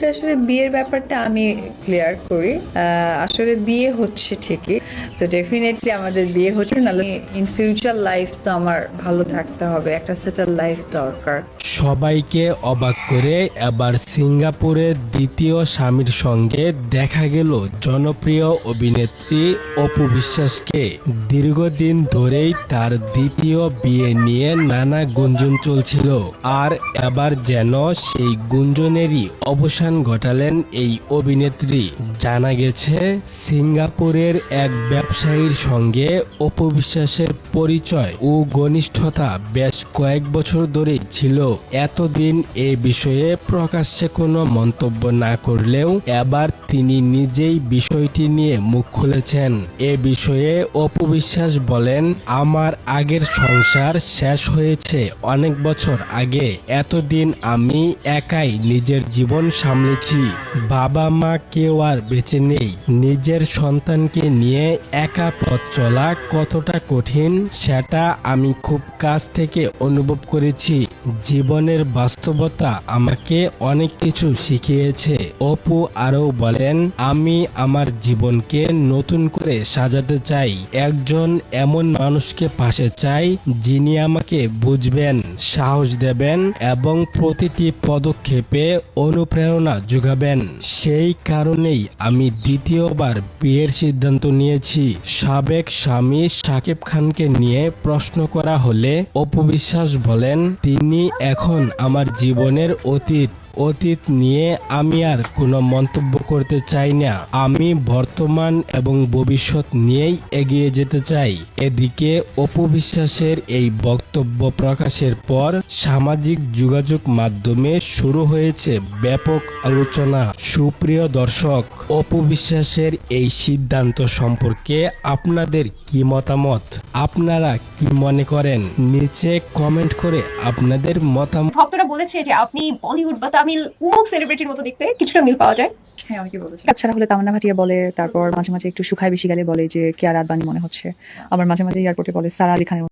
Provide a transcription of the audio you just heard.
আসলে বিয়ের ব্যাপারটা আমি ক্লিয়ার করি। আসলে বিয়ে হচ্ছে ঠিকই, তো ডেফিনেটলি আমাদের বিয়ে হচ্ছে, নাহলে ইন ফিউচার লাইফ তো আমার ভালো থাকতে হবে, একটা সেটেল লাইফ দরকার। সবাইকে অবাক করে এবার সিঙ্গাপুরের দ্বিতীয় স্বামীর সঙ্গে দেখা গেল জনপ্রিয় অভিনেত্রী অপু বিশ্বাসকে। দীর্ঘদিন ধরেই তার দ্বিতীয় বিয়ে নিয়ে নানা গুঞ্জন চলছিল, আর এবার যেন সেই গুঞ্জনেরই অবসান ঘটালেন এই অভিনেত্রী। জানা গেছে সিঙ্গাপুরের এক ব্যবসায়ীর সঙ্গে অপু বিশ্বাসের পরিচয় ও ঘনিষ্ঠতা বেশ কয়েক বছর ধরেই ছিল। এতদিন এ বিষয়ে প্রকাশ্যে কোনো মন্তব্য না করলেও এবার তিনি নিজেই বিষয়টি নিয়ে মুখ খুলেছেন। এ বিষয়ে অপু বিশ্বাস বলেন, আমার আগের সংসার শেষ হয়েছে অনেক বছর আগে। এতদিন আমি একাই নিজের জীবন সামলেছি। বাবা মা কেউ আর বেঁচে নেই। নিজের সন্তানকে নিয়ে একা পথ চলা কতটা কঠিন সেটা আমি খুব কাছ থেকে অনুভব করেছি। জীবনের বাস্তবতা আমাকে অনেক কিছু শিখিয়েছে। অপু আরও বলেন, আমি আমার জীবনকে নতুন করে সাজাতে চাই। একজন এমন মানুষকে পাশে চাই যিনি আমাকে বুঝবেন, সাহস দেবেন এবং প্রতিটি পদক্ষেপে অনুপ্রেরণা যোগাবেন। সেই কারণেই আমি দ্বিতীয়বার বিয়ের সিদ্ধান্ত নিয়েছি। সাবেক স্বামী শাকিব খানকে নিয়ে প্রশ্ন করা হলে অপু বিশ্বাস বলেন, তিনি এখন আমার জীবনের অতীত নিয়ে আমি আর কোনো মন্তব্য করতে চাই না। আমি বর্তমান এবং ভবিষ্যৎ নিয়েই এগিয়ে যেতে চাই। এদিকে অপু বিশ্বাসের এই বক্তব্য প্রকাশের পর সামাজিক যোগাযোগ মাধ্যমে শুরু হয়েছে ব্যাপক আলোচনা। সুপ্রিয় দর্শক, অপু বিশ্বাসের এই সিদ্ধান্ত সম্পর্কে আপনাদের কি মতামত? আপনারা কি মনে করেন? নিচে কমেন্ট করে আপনাদের মতামত। ভক্তরা বলেছে যে আপনি বলিউড বা তামিল উমুক সেলিব্রিটির মতো দেখতে, কিছুটা মিল পাওয়া যায়। হ্যাঁ, অনেকে বলেছে। ছাড়া হলে তামান্না ভাটিয়া বলে, তারপর মাঝে মাঝে একটু শুকায় বেশি গেলে বলে যে কিয়ারা আদবানি মনে হচ্ছে। আবার মাঝে মাঝে এয়ারপোর্টে বলে সারা আলি খানের